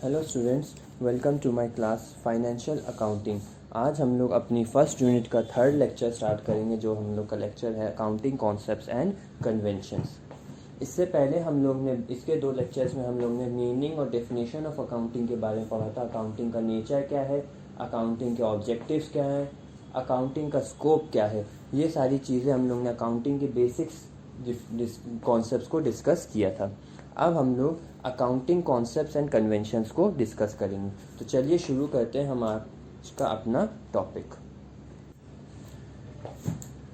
Hello students, welcome to my class financial accounting. आज हम लोग अपनी फर्स्ट यूनिट का थर्ड लेक्चर स्टार्ट करेंगे, जो हम लोग का लेक्चर है अकाउंटिंग कॉन्सेप्ट्स एंड कन्वेंशंस। इससे पहले हम लोग ने इसके दो लेक्चर्स में हम लोग ने मीनिंग और डेफिनेशन ऑफ अकाउंटिंग के बारे में पढ़ा था। अकाउंटिंग का नेचर क्या है, अकाउंटिंग के ऑब्जेक्टिव्स क्या हैं, अकाउंटिंग का स्कोप क्या है, ये सारी चीज़ें हम लोग ने अकाउंटिंग के बेसिक्स कॉन्सेप्ट्स को डिस्कस किया था। अब हम लोग अकाउंटिंग कॉन्सेप्ट्स एंड कन्वेंशंस को डिस्कस करेंगे। तो चलिए शुरू करते हैं हम आज का अपना topic.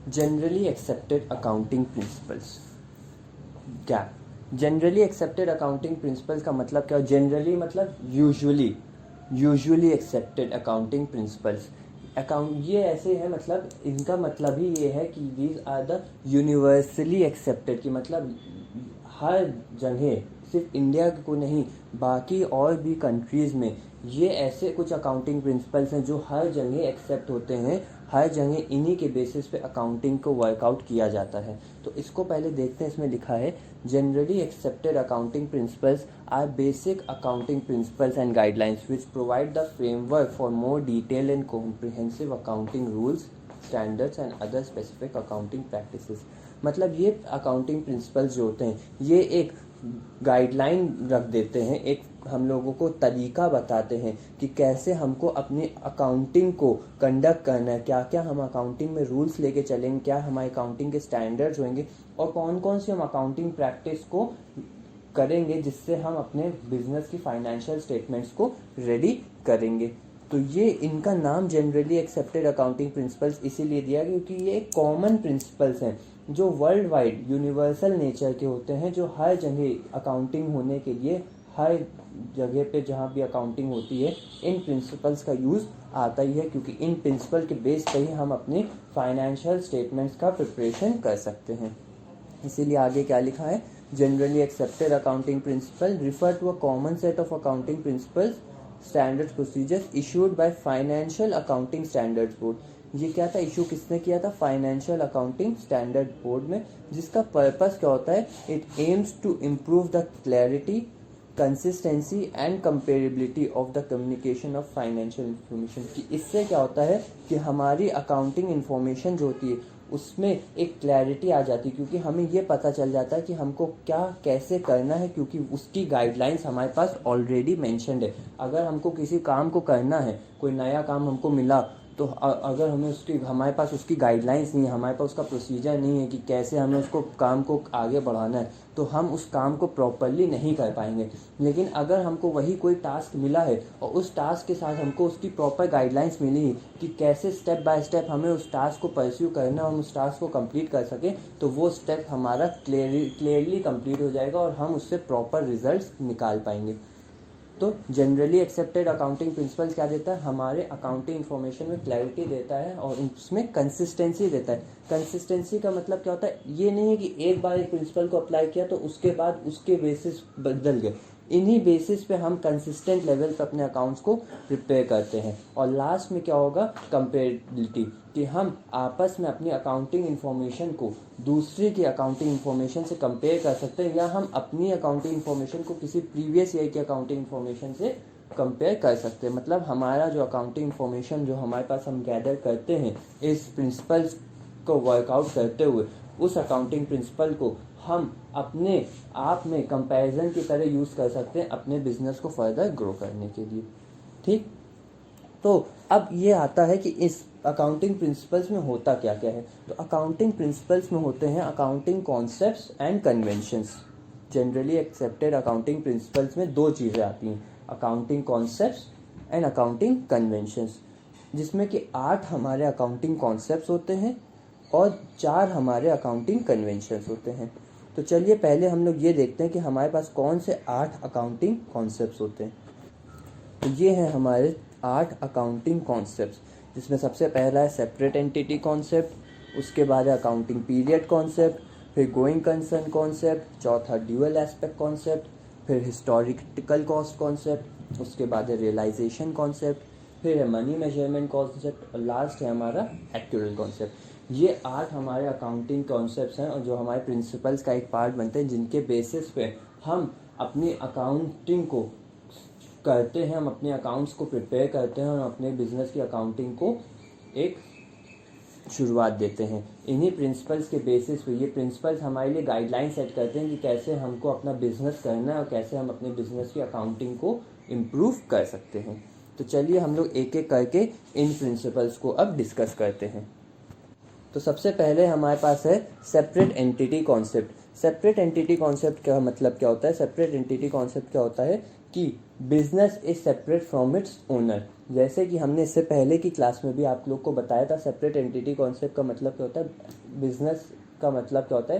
Generally accepted accounting principles. क्या जनरली एक्सेप्टेड अकाउंटिंग प्रिंसिपल्स का मतलब क्या? जनरली मतलब usually accepted accounting principles. Account ये ऐसे है, मतलब इनका मतलब ही ये है कि these are the universally accepted, की मतलब हर जगह, सिर्फ इंडिया को नहीं बाकी और भी कंट्रीज़ में ये ऐसे कुछ अकाउंटिंग प्रिंसिपल्स हैं जो हर जगह एक्सेप्ट होते हैं। हर जगह इन्हीं के बेसिस पे अकाउंटिंग को वर्कआउट किया जाता है। तो इसको पहले देखते हैं। इसमें लिखा है generally accepted accounting principles are basic accounting principles and guidelines which provide the framework for more detail and comprehensive accounting rules, standards and other specific accounting practices. मतलब ये अकाउंटिंग प्रिंसिपल्स जो होते हैं ये एक गाइडलाइन रख देते हैं, एक हम लोगों को तरीका बताते हैं कि कैसे हमको अपनी अकाउंटिंग को कंडक्ट करना है, क्या क्या हम अकाउंटिंग में रूल्स लेके चलेंगे, क्या हमारे अकाउंटिंग के स्टैंडर्ड्स होंगे और कौन कौन सी हम अकाउंटिंग प्रैक्टिस को करेंगे जिससे हम अपने बिजनेस की फाइनेंशियल स्टेटमेंट्स को रेडी करेंगे। तो ये इनका नाम जनरली एक्सेप्टेड अकाउंटिंग प्रिंसिपल्स इसीलिए दिया क्योंकि ये कॉमन प्रिंसिपल्स हैं जो वर्ल्ड वाइड यूनिवर्सल नेचर के होते हैं, जो हर जगह अकाउंटिंग होने के लिए हर जगह पे जहाँ भी अकाउंटिंग होती है इन प्रिंसिपल्स का यूज़ आता ही है, क्योंकि इन प्रिंसिपल के बेस पर ही हम अपने फाइनेंशियल स्टेटमेंट्स का प्रिपरेशन कर सकते हैं। इसीलिए आगे क्या लिखा है, generally accepted accounting principle refer to a common set of accounting principles standard procedures issued by financial accounting standards board. ये क्या था, इशू किसने किया था? फाइनेंशियल अकाउंटिंग स्टैंडर्ड बोर्ड में, जिसका पर्पस क्या होता है? It aims to improve the clarity, consistency and comparability of the communication of financial information. कि इससे क्या होता है कि हमारी अकाउंटिंग इंफॉर्मेशन जो होती है उसमें एक क्लैरिटी आ जाती है, क्योंकि हमें ये पता चल जाता है कि हमको क्या कैसे करना है, क्योंकि उसकी गाइडलाइंस हमारे पास ऑलरेडी मेंशन्ड है। अगर हमको किसी काम को करना है, कोई नया काम हमको मिला, तो अगर हमें हमारे पास उसकी गाइडलाइंस नहीं है, हमारे पास उसका प्रोसीजर नहीं है कि कैसे हमें उसको काम को आगे बढ़ाना है, तो हम उस काम को प्रॉपरली नहीं कर पाएंगे। लेकिन अगर हमको वही कोई टास्क मिला है और उस टास्क के साथ हमको उसकी प्रॉपर गाइडलाइंस मिली है कि कैसे स्टेप बाय स्टेप हमें उस टास्क को परस्यू करना है, हम उस टास्क को कंप्लीट कर सकें, तो वो स्टेप हमारा क्लियरली कंप्लीट हो जाएगा और हम उससे प्रॉपर रिजल्ट्स निकाल पाएंगे। तो जनरली एक्सेप्टेड अकाउंटिंग प्रिंसिपल क्या देता है? हमारे अकाउंटिंग इन्फॉर्मेशन में क्लैरिटी देता है और उसमें कंसिस्टेंसी देता है। कंसिस्टेंसी का मतलब क्या होता है? ये नहीं है कि एक बार एक प्रिंसिपल को अप्लाई किया तो उसके बाद उसके बेसिस बदल गए। इन्हीं बेसिस पे हम कंसिस्टेंट लेवल पे अपने अकाउंट्स को प्रिपेयर करते हैं। और लास्ट में क्या होगा? कंपेरेबिलिटी, कि हम आपस में अपनी अकाउंटिंग इन्फॉर्मेशन को दूसरे की अकाउंटिंग इन्फॉर्मेशन से कंपेयर कर सकते हैं, या हम अपनी अकाउंटिंग इन्फॉर्मेशन को किसी प्रीवियस ईयर की अकाउंटिंग इन्फॉर्मेशन से कंपेयर कर सकते हैं। मतलब हमारा जो अकाउंटिंग इन्फॉर्मेशन जो हमारे पास हम गैदर करते हैं इस प्रिंसिपल्स को वर्कआउट करते हुए, उस अकाउंटिंग प्रिंसिपल को हम अपने आप में कंपैरिजन की तरह यूज़ कर सकते हैं अपने बिजनेस को फर्दर ग्रो करने के लिए। ठीक, तो अब ये आता है कि इस अकाउंटिंग प्रिंसिपल्स में होता क्या क्या है। तो अकाउंटिंग प्रिंसिपल्स में होते हैं accounting concepts and conventions. Generally accepted accounting principles में दो चीज़ें आती हैं, accounting concepts and accounting conventions, जिसमें कि 8 हमारे अकाउंटिंग कॉन्सेप्ट्स होते हैं और 4 हमारे अकाउंटिंग कन्वेंशंस होते हैं। तो चलिए पहले हम लोग ये देखते हैं कि हमारे पास कौन से 8 अकाउंटिंग कॉन्सेप्ट्स होते हैं। तो ये हैं हमारे 8 अकाउंटिंग कॉन्सेप्ट्स, जिसमें सबसे पहला है सेपरेट एंटिटी कॉन्सेप्ट, उसके बाद है अकाउंटिंग पीरियड कॉन्सेप्ट, फिर गोइंग कंसर्न कॉन्सेप्ट, चौथा ड्यूअल एस्पेक्ट कॉन्सेप्ट, फिर हिस्टोरिकल कॉस्ट कॉन्सेप्ट, उसके बाद है रियलाइजेशन कॉन्सेप्ट, फिर है मनी मेजरमेंट कॉन्सेप्ट और लास्ट है हमारा एक्चुअल कॉन्सेप्ट। ये 8 हमारे अकाउंटिंग कॉन्सेप्ट्स हैं और जो हमारे प्रिंसिपल्स का एक पार्ट बनते हैं, जिनके बेसिस पे हम अपनी अकाउंटिंग को करते हैं, हम अपने अकाउंट्स को प्रिपेयर करते हैं और अपने बिजनेस की अकाउंटिंग को एक शुरुआत देते हैं। इन्हीं प्रिंसिपल्स के बेसिस पे, ये प्रिंसिपल्स हमारे लिए गाइडलाइन सेट करते हैं कि कैसे हमको अपना बिजनेस करना है और कैसे हम अपने बिजनेस की अकाउंटिंग को इम्प्रूव कर सकते हैं। तो चलिए हम लोग एक एक करके इन प्रिंसिपल्स को अब डिस्कस करते हैं। तो सबसे पहले हमारे पास है separate entity concept. Separate entity concept का मतलब क्या होता है? सेपरेट एंटिटी कॉन्सेप्ट क्या होता है कि business is separate from its owner. जैसे कि हमने इससे पहले की क्लास में भी आप लोग को बताया था, सेपरेट एंटिटी कॉन्सेप्ट का मतलब क्या होता है, बिजनेस का मतलब क्या होता है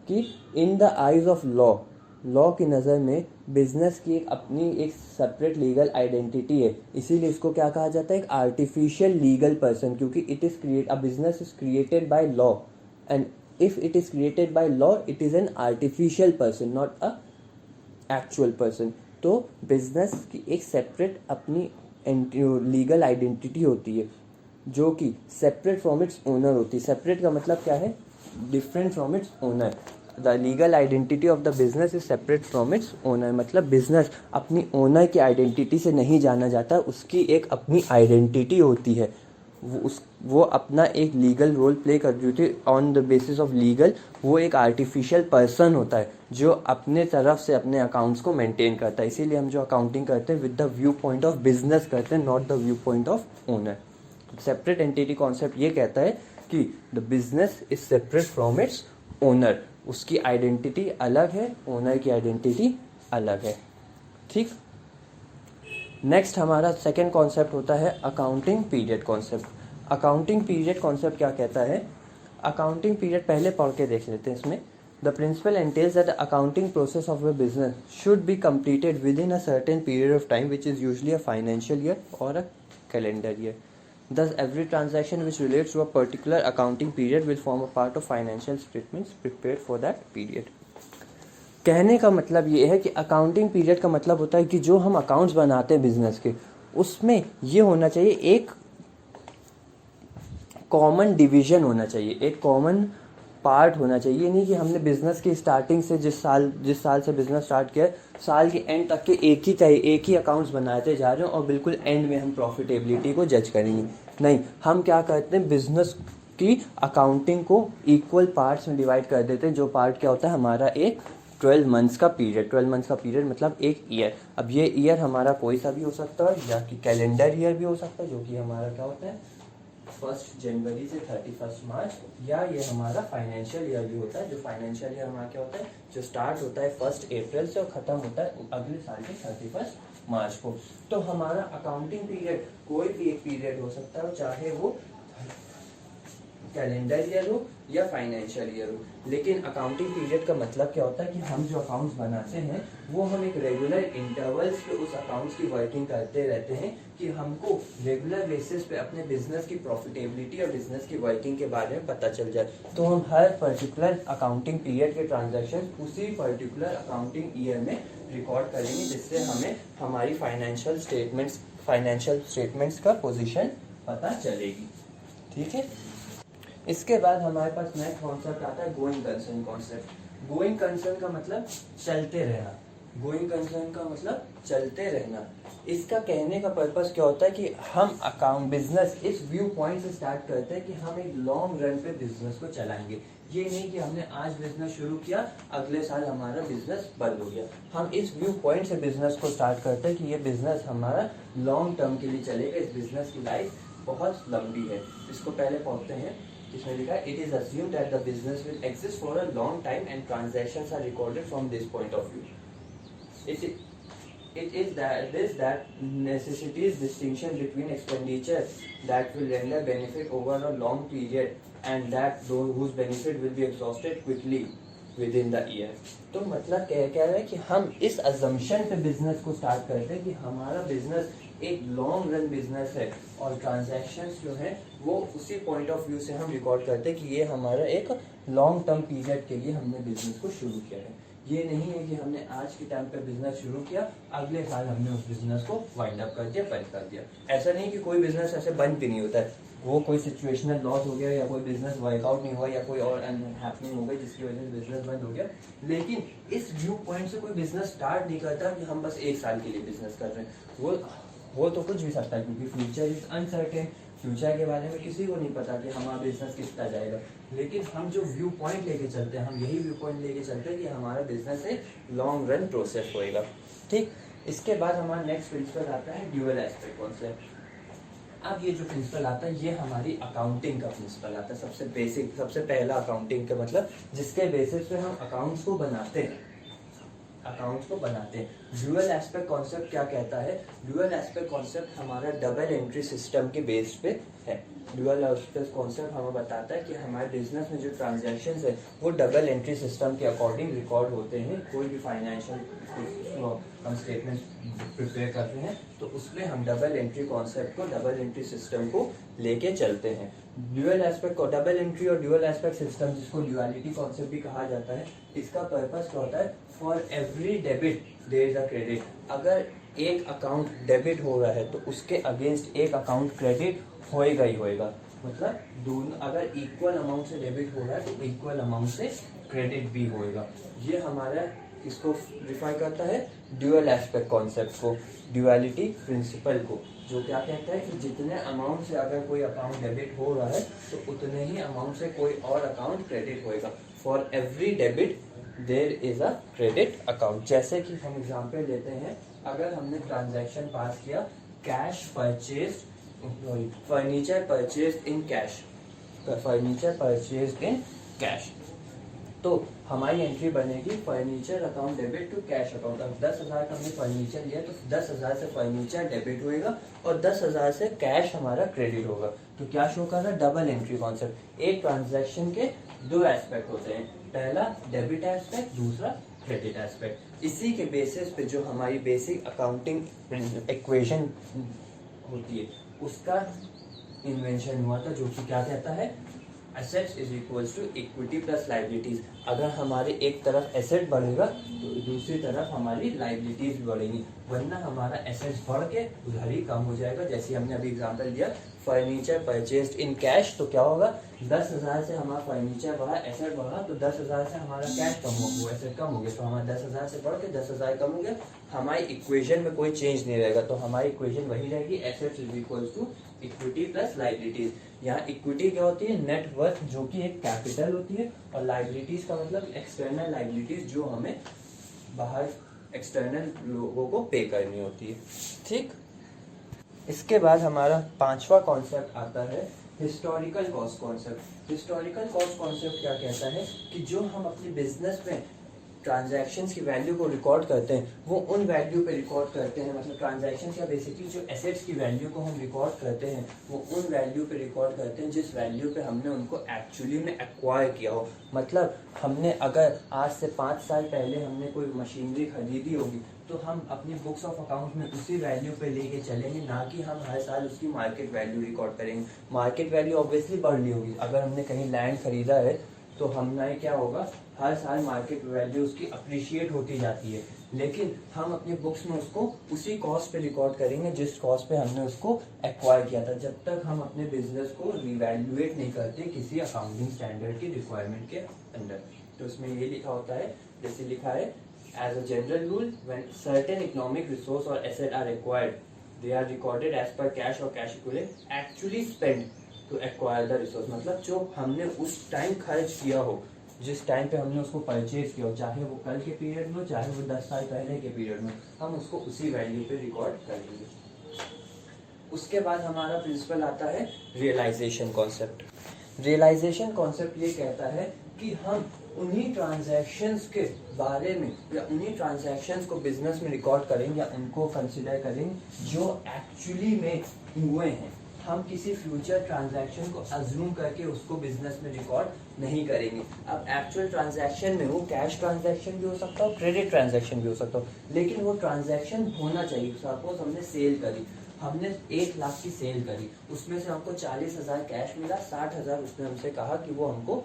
कि in the eyes of law की नज़र में बिजनेस की एक अपनी एक सेपरेट लीगल आइडेंटिटी है। इसीलिए इसको क्या कहा जाता है? एक आर्टिफिशियल लीगल पर्सन, क्योंकि it is a business is created by law, and if it is created by law it is an artificial person, not a actual person. तो बिजनेस की एक सेपरेट अपनी लीगल आइडेंटिटी होती है जो कि separate from its owner होती है। सेपरेट का मतलब क्या है? Different from its owner. The legal identity of the business is separate from its owner, मतलब बिजनेस अपनी ओनर की आइडेंटिटी से नहीं जाना जाता, उसकी एक अपनी आइडेंटिटी होती है। वो अपना एक लीगल रोल प्ले कर रही थी on the basis of legal. वो एक आर्टिफिशियल पर्सन होता है जो अपने तरफ से अपने अकाउंट्स को मेंटेन करता है। इसीलिए हम जो अकाउंटिंग करते हैं with the view point of business करते हैं, not the view point of owner. Separate entity concept ये कहता है कि the business is separate from its owner, उसकी आइडेंटिटी अलग है, ओनर की आइडेंटिटी अलग है। ठीक। नेक्स्ट हमारा सेकेंड कॉन्सेप्ट होता है accounting period concept. Accounting period concept क्या कहता है? अकाउंटिंग पीरियड पहले पढ़ के देख लेते हैं। इसमें the principle entails that the accounting process of a business should be completed within a certain period of time which is usually a financial year और a calendar year. Thus, every transaction which relates to a particular accounting period will form a part of financial statements prepared for that period. कहने का मतलब ये है कि accounting period का मतलब होता है कि जो हम अकाउंट्स बनाते हैं बिजनेस के, उसमें ये होना चाहिए एक कॉमन डिवीजन होना चाहिए, एक कॉमन पार्ट होना चाहिए। ये नहीं कि हमने बिजनेस की स्टार्टिंग से जिस साल से बिजनेस स्टार्ट किया, साल के एंड तक के एक ही अकाउंट्स बनाते जा रहे हैं और बिल्कुल एंड में हम प्रॉफिटेबिलिटी को जज करेंगे। नहीं, हम क्या करते हैं, बिजनेस की अकाउंटिंग को इक्वल पार्ट्स में डिवाइड कर देते हैं। जो पार्ट क्या होता है हमारा एक 12 मंथ्स का पीरियड। 12 मंथ्स का पीरियड मतलब एक ईयर। अब ये ईयर हमारा कोई सा भी हो सकता है या कि कैलेंडर ईयर भी हो सकता है, जो कि हमारा क्या होता है 1 जनवरी से 31 मार्च, या ये हमारा फाइनेंशियल ईयर भी होता है। जो फाइनेंशियल ईयर हमारा क्या होता है, जो स्टार्ट होता है 1 अप्रैल से और ख़त्म होता है अगले साल के 31 मार्च को। तो हमारा अकाउंटिंग पीरियड कोई भी एक पीरियड हो सकता है, चाहे वो कैलेंडर ईयर हो या फाइनेंशियल ईयर हो। लेकिन अकाउंटिंग पीरियड का मतलब क्या होता है कि हम जो अकाउंट्स बनाते हैं वो हम एक रेगुलर इंटरवल्स पे उस अकाउंट्स की वर्किंग करते रहते हैं कि हमको रेगुलर बेसिस पे अपने बिजनेस की प्रॉफिटेबिलिटी और बिजनेस की वर्किंग के बारे में पता चल जाए। तो हम हर पर्टिकुलर अकाउंटिंग पीरियड के ट्रांजैक्शन उसी पर्टिकुलर अकाउंटिंग ईयर में रिकॉर्ड करेंगे, जिससे हमें हमारी फाइनेंशियल स्टेटमेंट्स का पोजीशन पता चलेगी। ठीक है। इसके बाद हमारे पास नेक्स्ट कॉन्सेप्ट आता है going concern concept. Going concern का मतलब चलते रहना। गोइंग कंसर्न का मतलब चलते रहना। इसका कहने का पर्पस क्या होता है कि हम अकाउंट बिजनेस इस व्यू पॉइंट से स्टार्ट करते हैं कि हम एक लॉन्ग रन पे बिजनेस को चलाएंगे। ये नहीं कि हमने आज बिजनेस शुरू किया अगले साल हमारा बिजनेस बंद हो गया। हम इस व्यू पॉइंट से बिजनेस को स्टार्ट करते हैं कि ये बिजनेस हमारा लॉन्ग टर्म के लिए चलेगा। इस बिजनेस की लाइफ बहुत लंबी है। इसको पहले पढ़ते हैं। इसमें लिखा है it is assumed that the business will exist for a long time and transactions are recorded from this point of view. It is that necessitates distinction between expenditure that will render benefit over a long period and that those whose benefit will be exhausted quickly within the year. तो मतलब क्या है कि हम इस assumption पे business को start करते हैं कि हमारा बिजनेस एक लॉन्ग रन बिजनेस है और ट्रांजैक्शंस जो है वो उसी पॉइंट ऑफ व्यू से हम रिकॉर्ड करते हैं कि ये हमारा एक लॉन्ग टर्म पीरियड के लिए हमने बिजनेस को शुरू किया है। ये नहीं है कि हमने आज के टाइम पे बिजनेस शुरू किया, अगले साल हमने उस बिजनेस को वाइंड अप कर दिया, बंद कर दिया। ऐसा नहीं कि कोई बिजनेस ऐसे बंद भी नहीं होता है, वो कोई सिचुएशनल लॉस हो गया या कोई बिजनेस वर्कआउट नहीं हुआ या कोई और अनहैपनिंग हो गई जिसकी वजह से बिजनेस बंद हो गया। लेकिन इस व्यू पॉइंट से कोई बिजनेस स्टार्ट नहीं करता कि हम बस 1 साल के लिए बिजनेस कर रहे हैं। वो तो कुछ भी सकता है, क्योंकि फ्यूचर इज अनसर्टेन, फ्यूचर के बारे में किसी को नहीं पता कि हमारा बिजनेस कितना जाएगा। लेकिन हम जो व्यू पॉइंट लेके चलते हैं, हम यही व्यू पॉइंट लेके चलते हैं कि हमारा बिजनेस एक लॉन्ग रन प्रोसेस होएगा। ठीक, इसके बाद हमारा नेक्स्ट प्रिंसिपल आता है ड्यूअल एस्पेक्ट कॉन्सेप्ट। अब ये जो प्रिंसिपल आता है ये हमारी अकाउंटिंग का प्रिंसिपल आता है, सबसे बेसिक, सबसे पहला अकाउंटिंग का मतलब जिसके बेसिस पे हम अकाउंट्स को बनाते हैं, अकाउंट्स को बनाते हैं। ड्यूअल एस्पेक्ट कॉन्सेप्ट क्या कहता है? ड्यूअल एस्पेक्ट कॉन्सेप्ट हमारा डबल एंट्री सिस्टम के बेस पे है। ड्यूअल एस्पेक्ट कॉन्सेप्ट हमें बताता है कि हमारे बिजनेस में जो ट्रांजैक्शंस है वो डबल एंट्री सिस्टम के अकॉर्डिंग रिकॉर्ड होते हैं। कोई भी फाइनेंशियल हम स्टेटमेंट प्रिपेयर कर रहे हैं तो उसमें हम डबल एंट्री कॉन्सेप्ट को, डबल एंट्री सिस्टम को लेके चलते हैं। ड्यूअल एस्पेक्ट को, डबल एंट्री और ड्यूअल एस्पेक्ट सिस्टम जिसको ड्यूअलिटी कॉन्सेप्ट भी कहा जाता है, इसका पर्पस क्या होता है? For every debit there is a credit. अगर एक अकाउंट डेबिट हो रहा है तो उसके अगेंस्ट एक अकाउंट क्रेडिट होएगा ही होएगा। मतलब दोनों अगर इक्वल अमाउंट से डेबिट हो रहा है तो इक्वल अमाउंट से क्रेडिट भी होएगा। ये हमारा इसको रिफर करता है ड्यूअल एस्पेक्ट कॉन्सेप्ट को, ड्यूअलिटी प्रिंसिपल को, जो क्या कहता है कि जितने अमाउंट से अगर कोई अकाउंट डेबिट हो रहा है तो उतने ही अमाउंट से कोई और अकाउंट क्रेडिट होएगा। For every debit there is a credit account. जैसे कि हम एग्जांपल लेते हैं, अगर हमने ट्रांजैक्शन पास किया cash purchase, furniture purchase in cash, furniture purchase in cash, तो हमारी एंट्री बनेगी furniture account debit to cash account. अब 10,000 का हमने फर्नीचर लिया तो 10,000 से फर्नीचर डेबिट होएगा और 10,000 से कैश हमारा क्रेडिट होगा। तो क्या शो कर रहा है? Double entry concept. एक ट्रांजैक्शन के 2 एस्पेक्ट होते हैं, पहला डेबिट एस्पेक्ट, दूसरा क्रेडिट एस्पेक्ट। इसी के बेसिस पे जो हमारी बेसिक अकाउंटिंग इक्वेशन होती है उसका इन्वेंशन हुआ था, जो कि क्या कहता है? Assets is equals to equity plus liabilities. अगर हमारे एक तरफ एसेट बढ़ेगा तो दूसरी तरफ हमारी लाइबिलिटीज भी बढ़ेंगी, वरना हमारा एसेट्स बढ़ के उधर ही कम हो जाएगा। जैसे हमने अभी एग्जांपल दिया फर्नीचर परचेज्ड इन कैश, तो क्या होगा? 10,000 से हमारा फर्नीचर बढ़ा, एसेट बढ़ा, तो 10,000 से हमारा कैश कम हो गया, एसेट कम हो गया, तो हमारा 10,000 से बढ़ के 10,000 कम हो गया। हमारी इक्वेशन में कोई चेंज नहीं रहेगा, तो हमारी इक्वेशन वही रहेगी, assets is equals to equity plus liabilities. यहाँ इक्विटी क्या होती है? नेट वर्थ, जो कि एक कैपिटल होती है, और लाइबिलिटीज का मतलब एक्सटर्नल लाइबिलिटीज जो हमें बाहर एक्सटर्नल लोगों को पे करनी होती है। ठीक, इसके बाद हमारा 5वां कॉन्सेप्ट आता है historical cost concept. Historical cost concept क्या कहता है कि जो हम अपने बिजनेस में ट्रांजैक्शंस की वैल्यू को रिकॉर्ड करते हैं वो उन वैल्यू पे रिकॉर्ड करते हैं। मतलब ट्रांजैक्शंस या बेसिकली जो एसेट्स की वैल्यू को हम रिकॉर्ड करते हैं वो उन वैल्यू पे रिकॉर्ड करते हैं जिस वैल्यू पे हमने उनको एक्चुअली में एक्वायर किया हो। मतलब हमने अगर आज से 5 साल पहले हमने कोई मशीनरी खरीदी होगी तो हम अपनी बुक्स ऑफ अकाउंट में उसी वैल्यू पे लेके चलेंगे, ना कि हम हर साल उसकी मार्केट वैल्यू रिकॉर्ड करेंगे। मार्केट वैल्यू ऑब्वियसली बढ़ रही होगी। अगर हमने कहीं लैंड खरीदा है तो हमने क्या होगा, हर साल मार्केट वैल्यू उसकी अप्रिशिएट होती जाती है, लेकिन हम अपनी बुक्स में उसको उसी कॉस्ट पे रिकॉर्ड करेंगे जिस कॉस्ट पे हमने उसको एक्वायर किया था, जब तक हम अपने बिजनेस को रिवैल्यूएट नहीं करते किसी अकाउंटिंग स्टैंडर्ड की रिक्वायरमेंट के अंदर। तो उसमें ये लिखा होता है, जैसे लिखा है as a general rule when certain economic resource or asset are acquired they are recorded as per cash or cash equivalent actually spent to acquire the resource। मतलब जो हमने उस टाइम खर्च किया हो, जिस टाइम पे हमने उसको परचेज किया हो, चाहे वो कल के पीरियड में हो चाहे वो 10 साल पहले के पीरियड में, हम उसको उसी वैल्यू पे रिकॉर्ड करेंगे। उसके बाद हमारा प्रिंसिपल आता है रियलाइजेशन कॉन्सेप्ट। रियलाइजेशन कॉन्सेप्ट ये कहता है कि हम उन्हीं ट्रांजैक्शंस के बारे में या उन्हीं ट्रांजैक्शंस को बिजनेस में रिकॉर्ड करेंगे या उनको कंसिडर करेंगे जो एक्चुअली में हुए हैं। हम किसी फ्यूचर ट्रांजैक्शन को अज्यूम करके उसको बिजनेस में रिकॉर्ड नहीं करेंगे। अब एक्चुअल ट्रांजैक्शन में वो कैश ट्रांजैक्शन भी हो सकता हो, क्रेडिट ट्रांजैक्शन भी हो सकता हो, लेकिन वो ट्रांजैक्शन होना चाहिए। सपोज हमने सेल करी, हमने 1 लाख की सेल करी, उसमें से हमको 40,000 कैश मिला, 60,000 उसने हमसे कहा कि वो हमको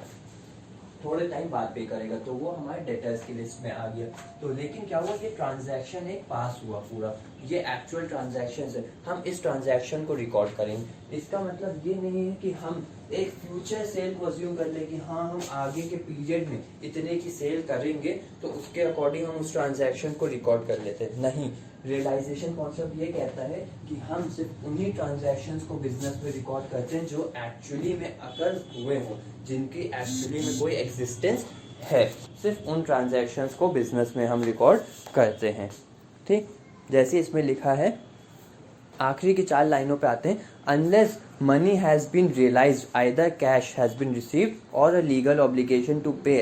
थोड़े टाइम बाद पे करेगा, तो वो हमारे डेटर्स की लिस्ट में आ गया। तो लेकिन क्या हुआ, ये ट्रांजैक्शन एक पास हुआ पूरा, ये एक्चुअल ट्रांजैक्शन है, हम इस ट्रांजैक्शन को रिकॉर्ड करेंगे। इसका मतलब ये नहीं है कि हम एक फ्यूचर सेल को अज्यूम कर ले कि हाँ हम आगे के पीरियड में इतने की सेल करेंगे तो उसके अकॉर्डिंग हम उस ट्रांजैक्शन को रिकॉर्ड कर लेते हैं। नहीं, रियलाइजेशन कॉन्सेप्ट ये कहता है कि हम सिर्फ उन्हीं ट्रांजैक्शंस को बिजनेस में रिकॉर्ड करते हैं जो एक्चुअली में अकर हुए हों, जिनकी एक्चुअली में कोई एग्जिस्टेंस है, सिर्फ उन ट्रांजैक्शंस को बिजनेस में हम रिकॉर्ड करते हैं। ठीक, जैसे इसमें लिखा है, आखिरी की 4 लाइनों पे आते हैं, unless money has been realised, either cash has been received or a legal obligation to pay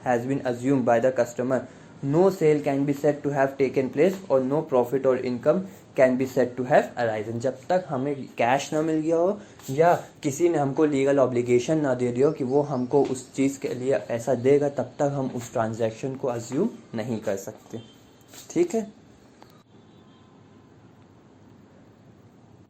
has been assumed by the customer, no sale can be said to have taken place or no profit or income can be said to have arisen. जब तक हमें cash ना मिल गया हो या किसी ने हमको लीगल ऑब्लिगेशन ना दे दिया हो कि वो हमको उस चीज़ के लिए पैसा देगा, तब तक हम उस ट्रांजैक्शन को अज्यूम नहीं कर सकते। ठीक है,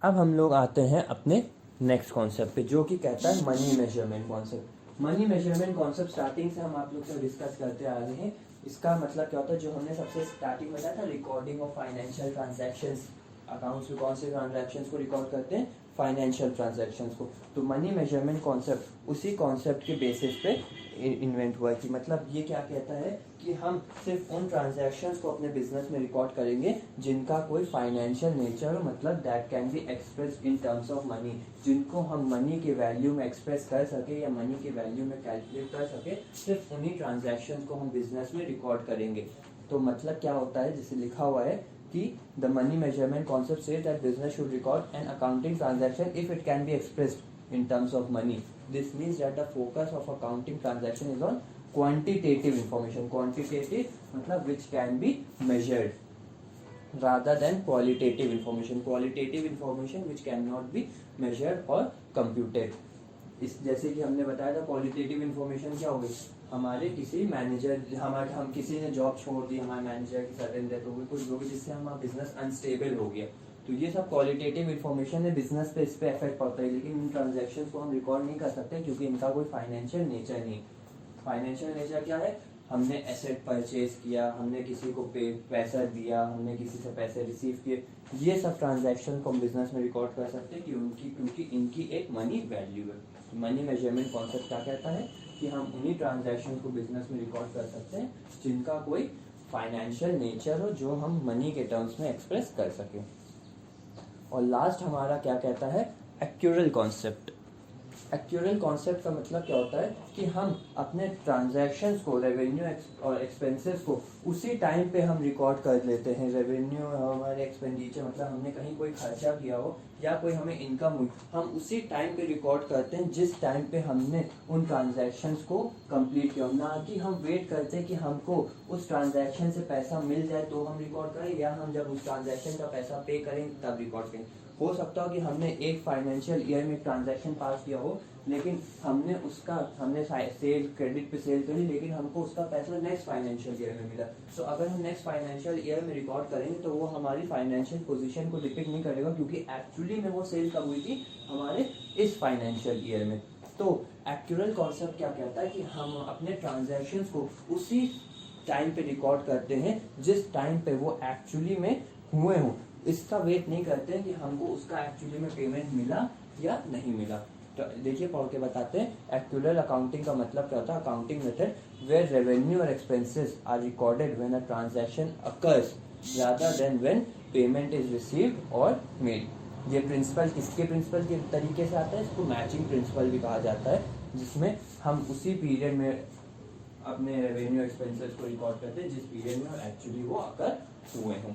अब हम लोग आते हैं अपने नेक्स्ट कॉन्सेप्ट पे, जो कि कहता है money measurement concept. Money measurement concept starting से हम आप लोग से डिस्कस करते आ रहे हैं। इसका मतलब क्या होता है, जो हमने सबसे स्टार्टिंग में बताया था, recording of financial transactions. Accounts में कौन से ट्रांजैक्शंस को रिकॉर्ड करते हैं, फाइनेंशियल ट्रांजैक्शंस को। तो मनी मेजरमेंट कॉन्सेप्ट उसी कॉन्सेप्ट के बेसिस पे इन्वेंट हुआ है। कि मतलब ये क्या कहता है कि हम सिर्फ उन ट्रांजैक्शंस को अपने बिजनेस में रिकॉर्ड करेंगे जिनका कोई फाइनेंशियल नेचर हो, मतलब that can be express in terms of money, जिनको हम मनी के वैल्यू में एक्सप्रेस कर सके या मनी के वैल्यू में कैलकुलेट कर सके, सिर्फ उन्हीं ट्रांजैक्शंस को हम बिजनेस में रिकॉर्ड करेंगे। तो मतलब क्या होता है, जिसे लिखा हुआ है कि the money measurement concept says that business should record an accounting transaction if it can be expressed in terms of money. This means that the focus of accounting transaction is on quantitative information. Quantitative मतलब which can be measured rather than qualitative information. Qualitative information which cannot be measured or computed. इस जैसे कि हमने बताया था, qualitative information क्या होगी, हमारे किसी मैनेजर, हम किसी ने जॉब छोड़ दी, हमारे मैनेजर की सडन डेथ हो गई, कुछ हो गया जिससे हमारा बिजनेस अनस्टेबल हो गया, तो ये सब क्वालिटेटिव इन्फॉर्मेशन है, बिजनेस पे इस पे इफेक्ट पड़ता है। लेकिन इन ट्रांजैक्शंस को हम रिकॉर्ड नहीं कर सकते क्योंकि इनका कोई फाइनेंशियल नेचर नहीं। फाइनेंशियल नेचर क्या है, हमने एसेट परचेज किया, हमने किसी को पैसा दिया, हमने किसी से पैसे रिसीव किए, ये सब ट्रांजैक्शन को हम बिजनेस में रिकॉर्ड कर सकते हैं क्योंकि इनकी एक मनी वैल्यू है। तो मनी मेजरमेंट कॉन्सेप्ट क्या कहता है कि हम उन्हीं ट्रांजैक्शन को बिजनेस में रिकॉर्ड कर सकते हैं जिनका कोई फाइनेंशियल नेचर हो, जो हम मनी के टर्म्स में एक्सप्रेस कर सकें। और लास्ट हमारा क्या कहता है, एक्यूरल कॉन्सेप्ट। एक्यूरल कॉन्सेप्ट का मतलब क्या होता है कि हम अपने ट्रांजैक्शंस को, रेवेन्यू और एक्सपेंसेस को उसी टाइम पे हम रिकॉर्ड कर लेते हैं। रेवेन्यू हमारे एक्सपेंडिचर, मतलब हमने कहीं कोई खर्चा किया हो या कोई हमें इनकम हुई, हम उसी टाइम पे रिकॉर्ड करते हैं जिस टाइम पे हमने उन ट्रांजैक्शंस को कंप्लीट किया, ना कि हम वेट करते कि हमको उस ट्रांजैक्शन से पैसा मिल जाए तो हम रिकॉर्ड करें, या हम जब उस ट्रांजैक्शन का पैसा पे करें तब रिकॉर्ड करें। हो सकता हो कि हमने एक फाइनेंशियल ईयर में ट्रांजैक्शन पास किया हो, लेकिन हमने सेल, क्रेडिट पे सेल करी, लेकिन हमको उसका पैसा नेक्स्ट फाइनेंशियल ईयर में मिला। तो अगर हम नेक्स्ट फाइनेंशियल ईयर में रिकॉर्ड करेंगे तो वो हमारी फाइनेंशियल पोजीशन को डिपिक्ट नहीं करेगा, क्योंकि एक्चुअली में वो सेल कब हुई थी, हमारे इस फाइनेंशियल ईयर में। तो एक्यूरल कॉन्सेप्ट क्या कहता है कि हम अपने ट्रांजैक्शंस को उसी टाइम पे रिकॉर्ड करते हैं जिस टाइम पे वो एक्चुअली में हुए हों। इसका वेट नहीं करते हैं कि हमको उसका एक्चुअली में पेमेंट मिला या नहीं मिला। तो देखिए पढ़ के बताते हैं। एक्यूरल अकाउंटिंग का मतलब क्या होता है, accounting method where revenue or expenses are recorded when a transaction occurs rather than when payment is received or made. ये प्रिंसिपल किसके प्रिंसिपल के तरीके से आता है, इसको मैचिंग प्रिंसिपल भी कहा जाता है, जिसमें हम उसी पीरियड में अपने रेवेन्यू एक्सपेंसेस को रिकॉर्ड करते हैं जिस पीरियड में एक्चुअली वो अकर हुए हों।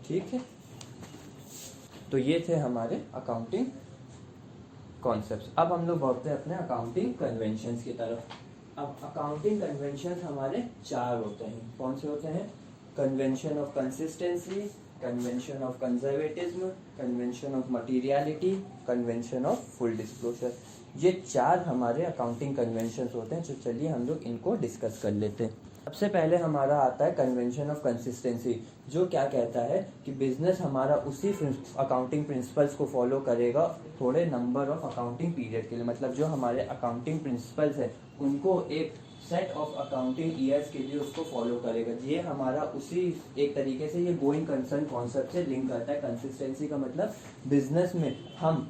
ठीक है, तो ये थे हमारे अकाउंटिंग कॉन्सेप्ट्स। अब हम लोग बढ़ते हैं अपने अकाउंटिंग कन्वेंशंस की तरफ। अब अकाउंटिंग कन्वेंशंस हमारे 4 होते हैं। कौन से होते हैं, convention of consistency, convention of conservatism, convention of materiality, convention of full disclosure. ये 4 हमारे अकाउंटिंग कन्वेंशंस होते हैं। तो चलिए हम लोग इनको डिस्कस कर लेते हैं। सबसे पहले हमारा आता है कन्वेंशन ऑफ कंसिस्टेंसी, जो क्या कहता है कि बिजनेस हमारा उसी अकाउंटिंग प्रिंसिपल्स को फॉलो करेगा थोड़े नंबर ऑफ अकाउंटिंग पीरियड के लिए। मतलब जो हमारे अकाउंटिंग प्रिंसिपल्स हैं उनको एक सेट ऑफ अकाउंटिंग ईयर्स के लिए उसको फॉलो करेगा। ये हमारा उसी एक तरीके से ये गोइंग कंसर्न कॉन्सेप्ट से लिंक करता है। कंसिस्टेंसी का मतलब बिजनेस में हम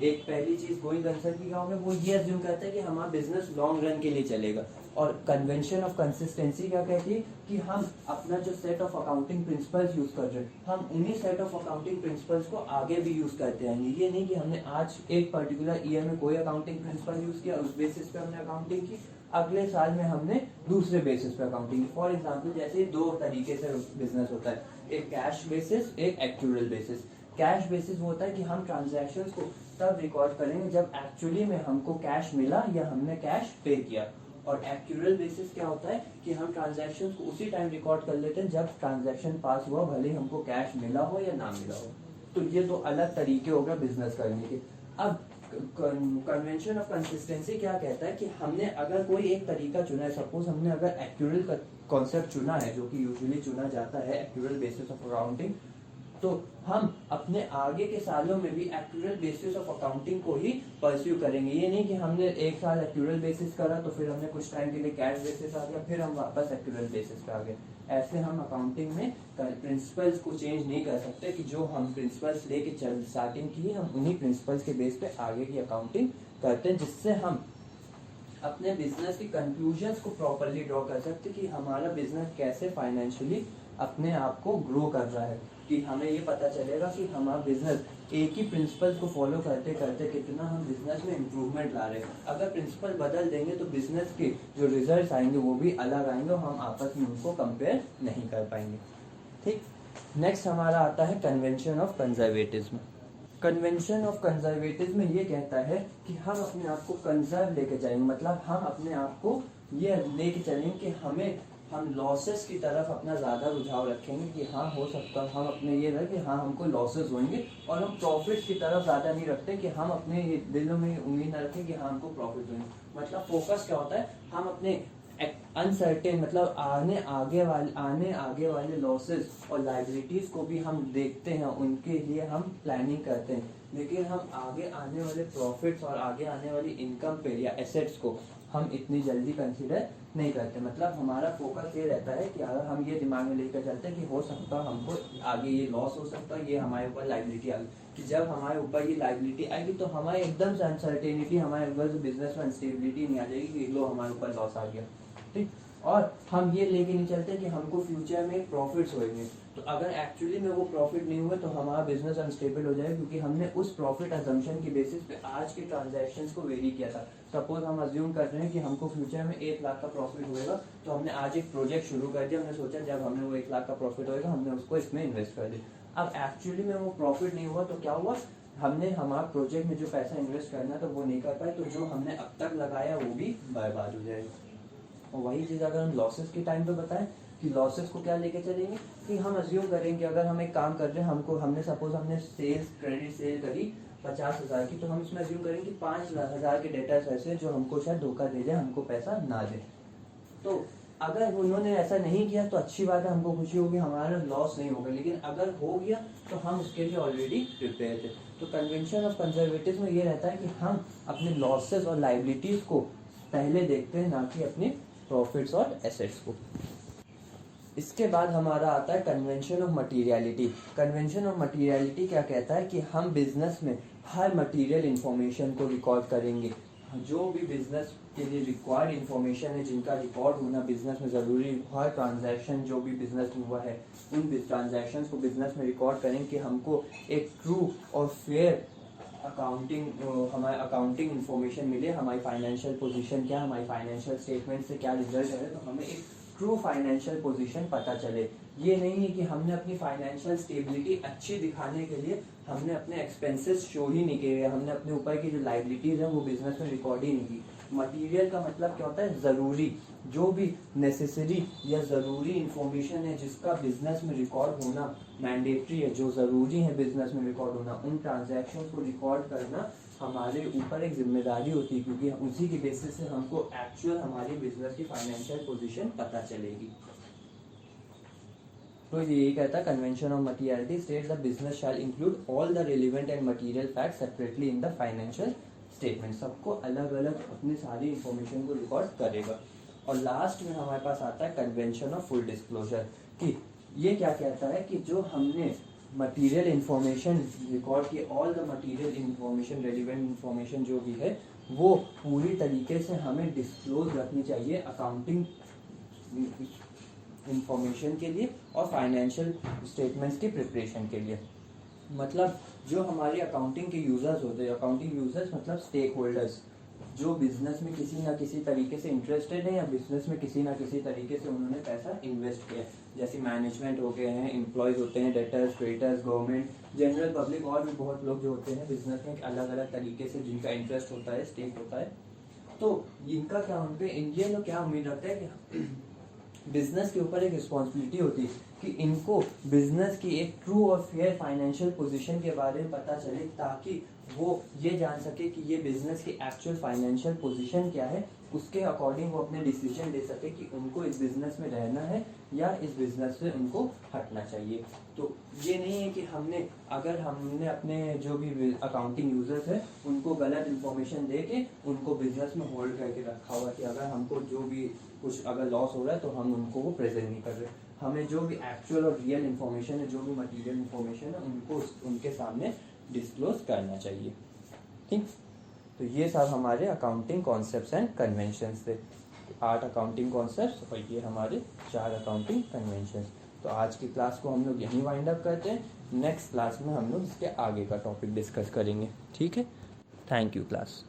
एक पहली चीज गोइंग कंसर्न की क्या होगा, वो ये अज्यूम करता है कि हमारा बिजनेस लॉन्ग रन के लिए चलेगा। और कन्वेंशन ऑफ कंसिस्टेंसी क्या कहती है कि हम अपना जो set of accounting principles use कर रहे हैं, हम उन्हीं सेट ऑफ अकाउंटिंग प्रिंसिपल्स को आगे भी यूज करते आएंगे। ये नहीं कि हमने आज एक पर्टिकुलर ईयर में कोई अकाउंटिंग प्रिंसिपल यूज किया, उस बेसिस पे हमने अकाउंटिंग की, अगले साल में हमने दूसरे बेसिस पे अकाउंटिंग की। फॉर एग्जाम्पल जैसे दो तरीके से बिजनेस होता है, एक कैश बेसिस, एक एक्चुअल बेसिस। कैश बेसिस वो होता है कि हम ट्रांजैक्शंस को तब रिकॉर्ड करेंगे जब एक्चुअली में हमको कैश मिला या हमने कैश पे किया। और एक्चुअल बेसिस क्या होता है कि हम ट्रांजैक्शंस को उसी टाइम रिकॉर्ड कर लेते हैं जब ट्रांजैक्शन पास हुआ, भले ही हमको कैश मिला हो या ना मिला हो। तो ये दो अलग तरीके हो गए बिजनेस करने के। अब कन्वेंशन ऑफ कंसिस्टेंसी क्या कहता है कि हमने अगर कोई एक तरीका चुना है, सपोज हमने अगर एक्चुअल कॉन्सेप्ट चुना है जो कि यूजुअली चुना जाता है एक्चुअल बेसिस ऑफ अकाउंटिंग, तो हम अपने आगे के सालों में भी एक्चुअल बेसिस ऑफ अकाउंटिंग को ही परस्यू करेंगे। ये नहीं कि हमने एक साल एक्चुअल बेसिस करा तो फिर हमने कुछ टाइम के लिए कैश बेसिस आ गया, फिर हम वापस एक्चुअल बेसिस पे आ गए। ऐसे हम अकाउंटिंग में प्रिंसिपल्स को चेंज नहीं कर सकते कि जो हम प्रिंसिपल्स लेके चल स्टार्टिंग की हम उन्हीं प्रिंसिपल्स के बेस पे आगे की अकाउंटिंग करते हैं, जिससे हम अपने बिजनेस की कंक्लूजन्स को प्रॉपरली ड्रॉ कर सकते कि हमारा बिजनेस कैसे फाइनेंशियली अपने आप को ग्रो कर रहा है। कि हमें ये पता चलेगा कि हमारा बिजनेस एक ही प्रिंसिपल को फॉलो करते करते कितना हम बिजनेस में इम्प्रूवमेंट ला रहे हैं। अगर प्रिंसिपल बदल देंगे तो बिजनेस के जो रिजल्ट्स आएंगे वो भी अलग आएंगे और हम आपस में उनको कंपेयर नहीं कर पाएंगे। ठीक, नेक्स्ट हमारा आता है convention of conservatism. Convention of conservatism ये कहता है कि हम अपने आप को कंजर्व लेके जाएंगे, मतलब हम अपने आप को ये लेके चलेंगे कि हम लॉसेस की तरफ अपना ज्यादा रुझाव रखेंगे कि हाँ हो सकता है हम अपने ये रहे कि हाँ हमको लॉसेस होंगे, और हम प्रॉफिट्स की तरफ ज्यादा नहीं रखते कि हम अपने दिलों में उम्मीद न रखें कि हाँ हमको प्रॉफिट होंगे। मतलब फोकस क्या होता है, हम अपने अनसर्टेन मतलब आने आगे वाले लॉसेस और लाइबिलिटीज को भी हम देखते हैं, उनके लिए हम प्लानिंग करते हैं, लेकिन हम आगे आने वाले प्रॉफिट्स और आगे आने वाली इनकम पे या एसेट्स को हम इतनी जल्दी कंसीडर नहीं करते। मतलब हमारा फोकस ये रहता है कि अगर हम ये दिमाग में लेकर चलते हैं कि हो सकता है हमको आगे ये लॉस हो सकता है, ये हमारे ऊपर लाइबिलिटी आ गई, कि जब हमारे ऊपर ये लाइबिलिटी आएगी तो हमारे एकदम से अनसर्टेनिटी, हमारे ऊपर बिजनेस में अनस्टेबिलिटी नहीं आ जाएगी कि लो हमारे ऊपर लॉस आ गया। ठीक, और हम ये लेके नहीं चलते कि हमको फ्यूचर में प्रॉफिट्स होंगे, तो अगर एक्चुअली में वो प्रॉफिट नहीं हुए तो हमारा बिजनेस अनस्टेबल हो जाएगा, क्योंकि हमने उस प्रॉफिट अजम्पशन की बेसिस पे आज के ट्रांजैक्शंस को वेरी किया था। सपोज हम अज्यूम कर रहे हैं कि हमको फ्यूचर में 1 लाख का प्रॉफिट होएगा, तो हमने आज एक प्रोजेक्ट शुरू कर दिया, हमने सोचा जब हमने वो 1 लाख का प्रॉफिट होएगा हमने उसको इसमें इन्वेस्ट कर दिया। अब एक्चुअली में वो प्रॉफिट नहीं हुआ तो क्या हुआ, हमने हमारे प्रोजेक्ट में जो पैसा इन्वेस्ट करना था वो नहीं कर पाए, तो जो हमने अब तक लगाया वो भी बर्बाद हो जाएगा। और वही चीज अगर हम लॉसेस के टाइम पे बताएं कि लॉसेस को क्या लेके चलेंगे, कि हम अज्यूम करेंगे कि अगर हम एक काम कर रहे हैं, हमने सपोज हमने सेल्स क्रेडिट सेल करी 50,000 की, तो हम इसमें अज्यूम करेंगे कि 5,000 के डेटर्स ऐसे जो हमको शायद धोखा दे जाए, हमको पैसा ना दे। तो अगर उन्होंने ऐसा नहीं किया तो अच्छी बात है, हमको खुशी होगी, हमारा लॉस नहीं होगा। लेकिन अगर हो गया तो हम उसके लिए ऑलरेडी प्रिपेयर थे। तो कन्वेंशन ऑफ कंजर्वेटिज्म में ये रहता है कि हम अपने लॉसेस और लाइबिलिटीज को पहले देखते हैं, ना कि अपने प्रॉफिट्स और एसेट्स को। इसके बाद हमारा आता है convention of materiality. Convention of materiality क्या कहता है कि हम बिजनेस में हर मटीरियल इंफॉर्मेशन को रिकॉर्ड करेंगे। जो भी बिजनेस के लिए रिक्वायर्ड इंफॉर्मेशन है, जिनका रिकॉर्ड होना बिजनेस में जरूरी, हर ट्रांजैक्शन जो भी बिजनेस में हुआ है उन ट्रांजैक्शन को बिजनेस में रिकॉर्ड करेंगे कि हमको एक ट्रू और फेयर हमारे अकाउंटिंग इन्फॉर्मेशन मिले, हमारी फाइनेंशियल पोजीशन क्या है, हमारी फाइनेंशियल स्टेटमेंट से क्या रिजल्ट है, तो हमें एक ट्रू फाइनेंशियल पोजीशन पता चले। ये नहीं है कि हमने अपनी फाइनेंशियल स्टेबिलिटी अच्छी दिखाने के लिए हमने अपने एक्सपेंसेस शो ही नहीं किए, हमने अपने ऊपर की जो लाइबिलिटीज है वो बिजनेस में रिकॉर्ड ही नहीं की। मटीरियल का मतलब क्या होता है, जरूरी, जो भी नेसेसरी या जरूरी इंफॉर्मेशन है जिसका बिजनेस में रिकॉर्ड होना मैंडेटरी है, जो जरूरी है बिजनेस में रिकॉर्ड होना, उन ट्रांजैक्शंस को रिकॉर्ड करना हमारे ऊपर एक जिम्मेदारी होती है, क्योंकि उसी के बेसिस से हमको एक्चुअल हमारी बिजनेस की फाइनेंशियल पोजीशन पता चलेगी। तो यही कहता है convention of materiality states the business shall include all the relevant and material facts separately in the financial statement. सबको अलग अलग अपनी सारी इंफॉर्मेशन को रिकॉर्ड करेगा। और लास्ट में हमारे पास आता है कन्वेंशन ऑफ फुल डिस्क्लोजर, कि ये क्या कहता है कि जो हमने मटेरियल इन्फॉर्मेशन रिकॉर्ड की, all the material information, relevant information जो भी है वो पूरी तरीके से हमें डिस्क्लोज रखनी चाहिए अकाउंटिंग इंफॉर्मेशन के लिए और फाइनेंशियल स्टेटमेंट्स की प्रिपरेशन के लिए। मतलब जो हमारे अकाउंटिंग के यूज़र्स होते हैं, अकाउंटिंग यूज़र्स मतलब स्टेक होल्डर्स, जो बिजनेस में किसी ना किसी तरीके से इंटरेस्टेड है या बिजनेस में किसी ना किसी तरीके से उन्होंने पैसा इन्वेस्ट किया है, जैसे मैनेजमेंट हो गए हैं, एम्प्लॉयज़ होते हैं, debtors, creditors, government, general public, और भी बहुत लोग जो होते हैं बिजनेस में अलग अलग तरीके से जिनका इंटरेस्ट होता है, स्टेक होता है। तो इनका क्या, उन पे इंडियन लोग क्या उम्मीद रखते हैं कि बिजनेस के ऊपर एक रिस्पॉन्सिबिलिटी होती है कि इनको बिजनेस की एक ट्रू और फेयर फाइनेंशियल पोजीशन के बारे में पता चले, ताकि वो ये जान सके कि ये बिजनेस की एक्चुअल फाइनेंशियल पोजीशन क्या है, उसके अकॉर्डिंग वो अपने डिसीजन ले सके कि उनको इस बिजनेस में रहना है या इस बिजनेस से उनको हटना चाहिए। तो ये नहीं है कि अगर हमने अपने जो भी अकाउंटिंग यूजर्स है उनको गलत इन्फॉर्मेशन दे के उनको बिजनेस में होल्ड करके रखा हुआ कि अगर हमको जो भी कुछ अगर लॉस हो रहा है तो हम उनको वो प्रेजेंट नहीं कर रहे। हमें जो भी एक्चुअल और रियल इन्फॉर्मेशन है, जो भी मटीरियल इन्फॉर्मेशन है, उनको उनके सामने डिस्क्लोज करना चाहिए। ठीक, तो ये सब हमारे अकाउंटिंग कॉन्सेप्ट्स एंड कन्वेंशंस थे, 8 अकाउंटिंग कॉन्सेप्ट्स और ये हमारे 4 अकाउंटिंग कन्वेंशंस। तो आज की क्लास को हम लोग यहीं वाइंड अप करते हैं। नेक्स्ट क्लास में हम लोग इसके आगे का टॉपिक डिस्कस करेंगे। ठीक है, थैंक यू क्लास।